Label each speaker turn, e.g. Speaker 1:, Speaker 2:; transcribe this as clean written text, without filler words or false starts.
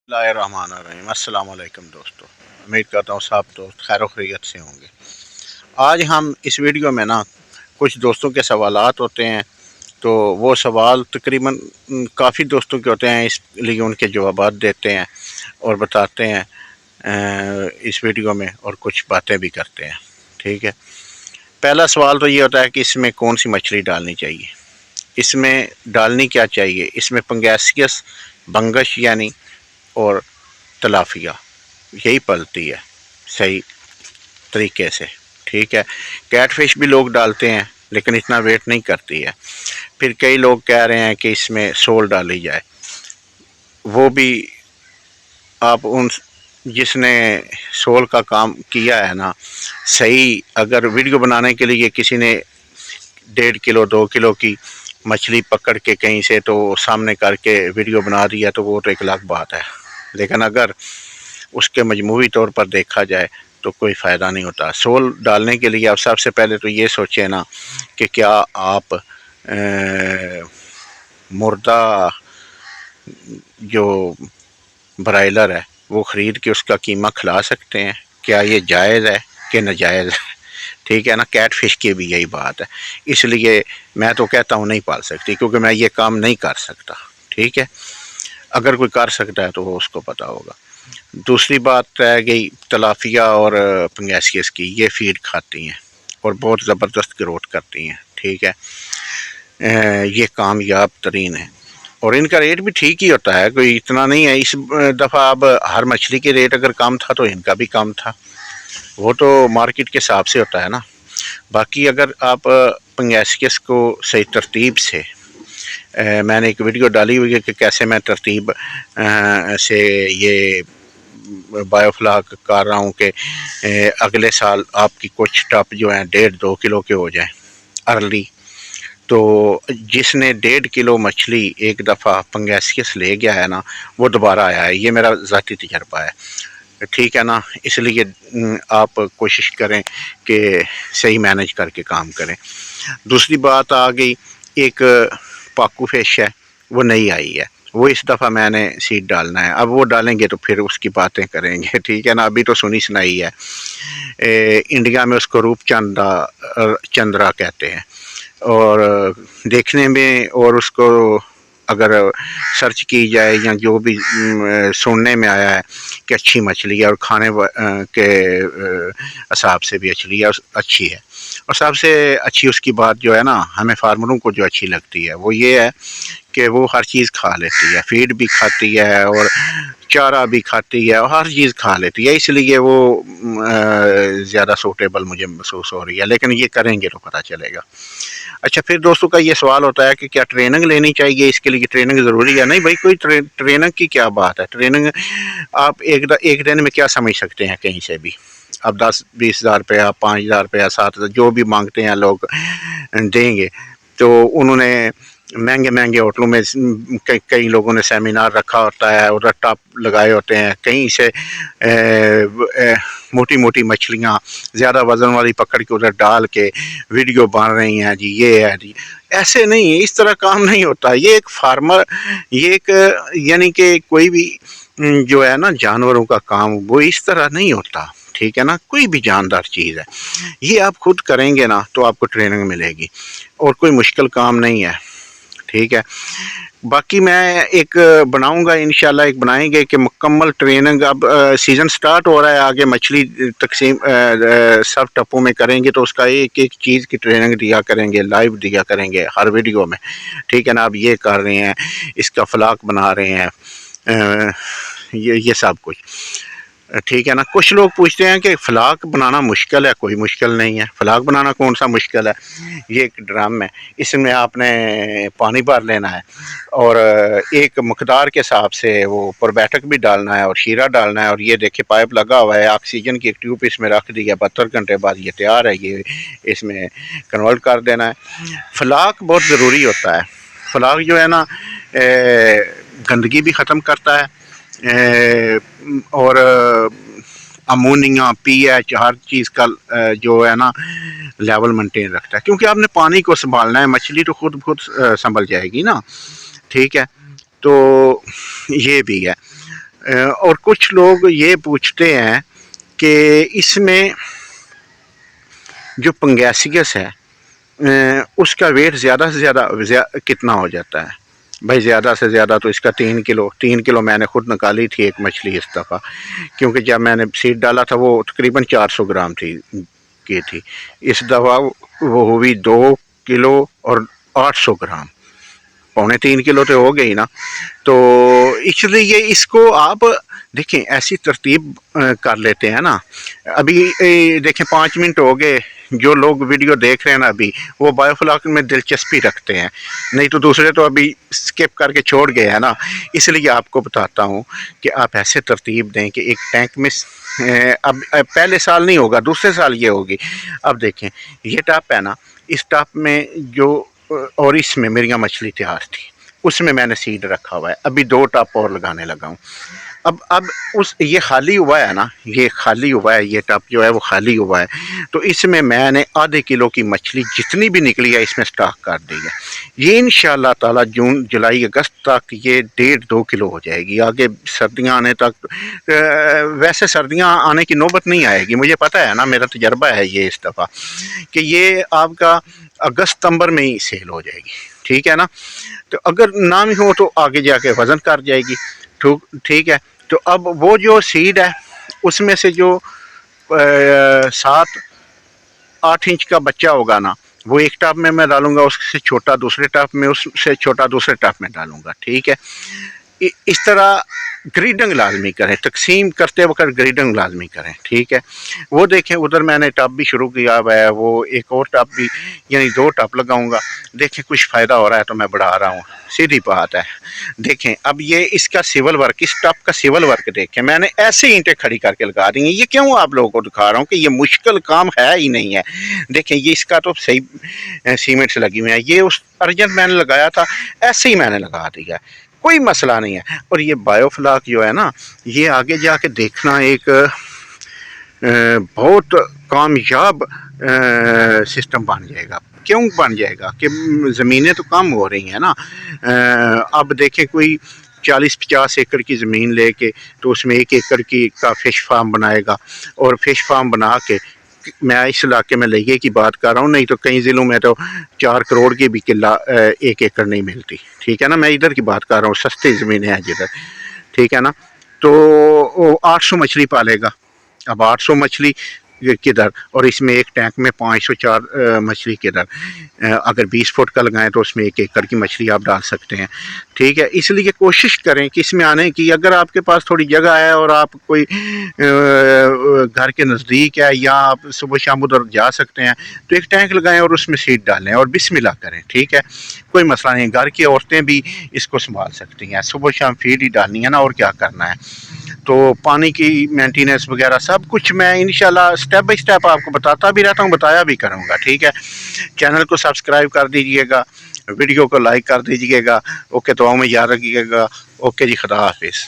Speaker 1: Bismillahirrahmanirrahim। अस्सलाम वालेकुम दोस्तों, उम्मीद करता हूँ सब दोस्त खैर खैरियत से होंगे। आज हम इस वीडियो में ना कुछ दोस्तों के सवालात होते हैं, तो वो सवाल तकरीबन काफ़ी दोस्तों के होते हैं, इसलिए उनके जवाबात देते हैं और बताते हैं इस वीडियो में, और कुछ बातें भी करते हैं। ठीक है, पहला सवाल तो ये होता है कि इसमें कौन सी मछली डालनी चाहिए। इसमें डालनी क्या चाहिए, इसमें पंगैसियस, बंगश यानी और तलाफिया यही पलती है सही तरीके से। ठीक है, कैट फिश भी लोग डालते हैं लेकिन इतना वेट नहीं करती है। फिर कई लोग कह रहे हैं कि इसमें सोल डाली जाए, वो भी आप उन जिसने सोल का काम किया है ना सही, अगर वीडियो बनाने के लिए किसी ने 1.5 किलो 2 किलो की मछली पकड़ के कहीं से तो सामने करके वीडियो बना दिया तो वो तो एक अलग बात है, लेकिन अगर उसके मजमूई तौर पर देखा जाए तो कोई फ़ायदा नहीं होता। सोल डालने के लिए आप सबसे पहले तो ये सोचें ना कि क्या आप मुर्दा जो ब्रायलर है वो ख़रीद के उसका कीमा खिला सकते हैं, क्या ये जायज़ है कि नाजायज़ है। ठीक है ना, कैट फिश की भी यही बात है, इसलिए मैं तो कहता हूँ नहीं पाल सकती, क्योंकि मैं ये काम नहीं कर सकता। ठीक है, अगर कोई कर सकता है तो वो उसको पता होगा। दूसरी बात रह गई तलाफिया और पंगैसियस की, ये फीड खाती हैं और बहुत ज़बरदस्त ग्रोथ करती हैं। ठीक है, ये कामयाब तरीन है और इनका रेट भी ठीक ही होता है, कोई इतना नहीं है। इस दफ़ा अब हर मछली के रेट अगर कम था तो इनका भी कम था, वो तो मार्केट के हिसाब से होता है ना। बाकी अगर आप पंगैसियस को सही तरतीब से मैंने एक वीडियो डाली हुई है कि कैसे मैं तरतीब से ये बायोफ्लाक कर रहा हूँ कि अगले साल आपकी कुछ टप जो हैं 1.5-2 किलो के हो जाएं अर्ली। तो जिसने 1.5 किलो मछली एक दफ़ा पंगैसियस ले गया है ना, वो दोबारा आया है, ये मेरा ज़ाती तजर्बा है। ठीक है ना, इसलिए आप कोशिश करें कि सही मैनेज करके काम करें। दूसरी बात आ गई, एक पाकू फिश है, वो नई आई है, वो इस दफ़ा मैंने सीड डालना है। अब वो डालेंगे तो फिर उसकी बातें करेंगे। ठीक है ना, अभी तो सुनी सुनाई है। इंडिया में उसको रूपचंदा चंद्रा कहते हैं, और देखने में और उसको अगर सर्च की जाए या जो भी सुनने में आया है कि अच्छी मछली है और खाने के हिसाब से भी अच्छी है। और सबसे अच्छी उसकी बात जो है ना, हमें फार्मरों को जो अच्छी लगती है वो ये है कि वो हर चीज़ खा लेती है, फीड भी खाती है और चारा भी खाती है और हर चीज़ खा लेती है, इसलिए वो ज़्यादा सूटेबल मुझे महसूस हो रही है। लेकिन ये करेंगे तो पता चलेगा। अच्छा, फिर दोस्तों का ये सवाल होता है कि क्या ट्रेनिंग लेनी चाहिए, इसके लिए ट्रेनिंग ज़रूरी है? नहीं भाई, कोई ट्रेनिंग की क्या बात है। ट्रेनिंग आप एक दिन में क्या समझ सकते हैं कहीं से भी। अब 10-20 हज़ार रुपया, 5 हज़ार रुपया, 7 हज़ार जो भी मांगते हैं लोग देंगे। तो उन्होंने महंगे महंगे होटलों में कई लोगों ने सेमिनार रखा होता है, उधर टॉप लगाए होते हैं, कहीं से मोटी मोटी मछलियाँ ज़्यादा वज़न वाली पकड़ के उधर डाल के वीडियो बन रही हैं जी, ये है जी। ऐसे नहीं है, इस तरह काम नहीं होता। ये एक फार्मर, ये एक यानी कि कोई भी जो है ना जानवरों का काम, वो इस तरह नहीं होता। ठीक है ना, कोई भी जानदार चीज़ है, ये आप खुद करेंगे ना तो आपको ट्रेनिंग मिलेगी और कोई मुश्किल काम नहीं है। ठीक है, बाकी मैं एक बनाऊंगा इंशाल्लाह, एक बनाएंगे कि मुकम्मल ट्रेनिंग। अब सीज़न स्टार्ट हो रहा है, आगे मछली तकसीम सब टप्पों में करेंगे तो उसका एक एक चीज़ की ट्रेनिंग दिया करेंगे, लाइव दिया करेंगे हर वीडियो में। ठीक है ना, अब ये कर रहे हैं, इसका फ्लाक बना रहे हैं, ये सब कुछ। ठीक है ना, कुछ लोग पूछते हैं कि फ़्लाक बनाना मुश्किल है। कोई मुश्किल नहीं है, फ़्लाक बनाना कौन सा मुश्किल है। ये एक ड्रम है, इसमें आपने पानी भर लेना है और एक मकदार के हिसाब से वो प्रोबैटिक भी डालना है और शीरा डालना है, और ये देखिए पाइप लगा हुआ है, ऑक्सीजन की एक ट्यूब इसमें रख दी है, 72 घंटे बाद ये तैयार है, ये इसमें कन्वर्ट कर देना है। फ़्लाक बहुत ज़रूरी होता है। फ़्लाक जो है ना गंदगी भी ख़त्म करता है और अमोनिया, पीएच, हर चीज़ का जो है ना लेवल मेंटेन रखता है, क्योंकि आपने पानी को संभालना है, मछली तो खुद संभल जाएगी ना। ठीक है, तो ये भी है। اور کچھ لوگ یہ پوچھتے ہیں کہ اس میں جو پنگیسیس ہے اس کا ویٹ زیادہ سے زیادہ کتنا ہو جاتا ہے؟ بھائی زیادہ سے زیادہ تو اس کا 3 کلو میں نے خود نکالی تھی ایک مچھلی اس دفعہ، کیونکہ جب میں نے سیڈ ڈالا تھا وہ تقریباً 400 گرام کی تھی، اس دفعہ وہ ہوئی 2 کلو اور 800 گرام، 2.25 کلو تو ہو گئی نا۔ تو اس لیے اس کو آپ دیکھیں ایسی ترتیب کر لیتے ہیں نا۔ ابھی دیکھیں 5 منٹ ہو گئے، جو لوگ ویڈیو دیکھ رہے ہیں نا ابھی وہ بایو فلاک میں دلچسپی رکھتے ہیں، نہیں تو دوسرے تو ابھی سکپ کر کے چھوڑ گئے ہیں نا۔ اس لیے آپ کو بتاتا ہوں کہ آپ ایسے ترتیب دیں کہ ایک ٹینک میں اب پہلے سال نہیں ہوگا، دوسرے سال یہ ہوگی۔ اب دیکھیں یہ ٹاپ ہے نا، اس ٹاپ میں جو اور اس میں میریاں مچھلی تیار تھی، اس میں نے سیڈ رکھا ہوا ہے، ابھی 2 ٹاپ اور لگانے لگا ہوں۔ اب یہ خالی ہوا ہے نا، یہ خالی ہوا ہے، یہ ٹب جو ہے وہ خالی ہوا ہے، تو اس میں نے ½ کلو کی مچھلی جتنی بھی نکلی ہے اس میں سٹاک کر دی ہے۔ یہ انشاءاللہ تعالی جون جولائی اگست تک یہ 1.5-2 کلو ہو جائے گی۔ آگے سردیاں آنے تک ویسے سردیاں آنے کی نوبت نہیں آئے گی، مجھے پتہ ہے نا، میرا تجربہ ہے یہ اس دفعہ کہ یہ آپ کا اگست ستمبر میں ہی سیل ہو جائے گی، ٹھیک ہے نا۔ تو اگر نہ بھی ہو تو آگے جا کے وزن کر جائے گی، ٹھیک ہے۔ تو اب وہ جو سیڈ ہے اس میں سے جو 7-8 انچ کا بچہ ہوگا نا، وہ ایک ٹاپ میں ڈالوں گا، اس سے چھوٹا دوسرے ٹاپ میں، اس سے چھوٹا دوسرے ٹاپ میں ڈالوں گا، ٹھیک ہے۔ اس طرح گریڈنگ لازمی کریں، تقسیم کرتے وقت گریڈنگ لازمی کریں، ٹھیک ہے۔ وہ دیکھیں ادھر میں نے ٹب بھی شروع کیا ہوا ہے، وہ ایک اور ٹب بھی، یعنی 2 ٹب لگاؤں گا، دیکھیں کچھ فائدہ ہو رہا ہے تو میں بڑھا رہا ہوں، سیدھی بات ہے۔ دیکھیں اب یہ اس کا سول ورک، اس ٹب کا سول ورک دیکھیں، میں نے ایسے اینٹیں کھڑی کر کے لگا دی ہیں۔ یہ کیوں آپ لوگوں کو دکھا رہا ہوں کہ یہ مشکل کام ہے ہی نہیں ہے۔ دیکھیں یہ اس کا تو صحیح سیمنٹ سے لگی ہوئی ہے، یہ اس ارجنٹ میں نے لگایا تھا، ایسے ہی میں نے لگا دیا ہے، کوئی مسئلہ نہیں ہے۔ اور یہ بایو فلاک جو ہے نا، یہ آگے جا کے دیکھنا ایک بہت کامیاب سسٹم بن جائے گا۔ کیوں بن جائے گا کہ زمینیں تو کم ہو رہی ہیں نا۔ اب دیکھیں کوئی 40-50 ایکڑ کی زمین لے کے تو اس میں 1 ایکڑ کا فش فارم بنائے گا، اور فش فارم بنا کے، میں اس علاقے میں لئیے کی بات کر رہا ہوں، نہیں تو کئی ضلعوں میں تو 4 کروڑ کی بھی قلہ 1 ایکڑ نہیں ملتی، ٹھیک ہے نا۔ میں ادھر کی بات کر رہا ہوں، سستی زمینیں ہیں جدھر، ٹھیک ہے نا۔ تو 800 مچھلی پالے گا، اب 800 مچھلی کدھر، اور اس میں ایک ٹینک میں 504 مچھلی کدھر۔ اگر 20 فٹ کا لگائیں تو اس میں 1 ایکڑ کی مچھلی آپ ڈال سکتے ہیں، ٹھیک ہے۔ اس لیے کوشش کریں کہ اس میں آنے کی، اگر آپ کے پاس تھوڑی جگہ ہے اور آپ کوئی گھر کے نزدیک ہے یا آپ صبح شام ادھر جا سکتے ہیں تو ایک ٹینک لگائیں اور اس میں سیڈ ڈالیں اور بسم اللہ کریں، ٹھیک ہے، کوئی مسئلہ نہیں۔ گھر کی عورتیں بھی اس کو سنبھال سکتی ہیں، صبح شام فیڈ ہی ڈالنی ہے نا، اور کیا کرنا ہے۔ تو پانی کی مینٹیننس وغیرہ سب کچھ میں انشاءاللہ سٹیپ بائی سٹیپ آپ کو بتاتا بھی رہتا ہوں، بتایا بھی کروں گا، ٹھیک ہے۔ چینل کو سبسکرائب کر دیجئے گا، ویڈیو کو لائک کر دیجئے گا، اوکے، دعاؤں میں یاد رکھیے گا، اوکے جی، خدا حافظ۔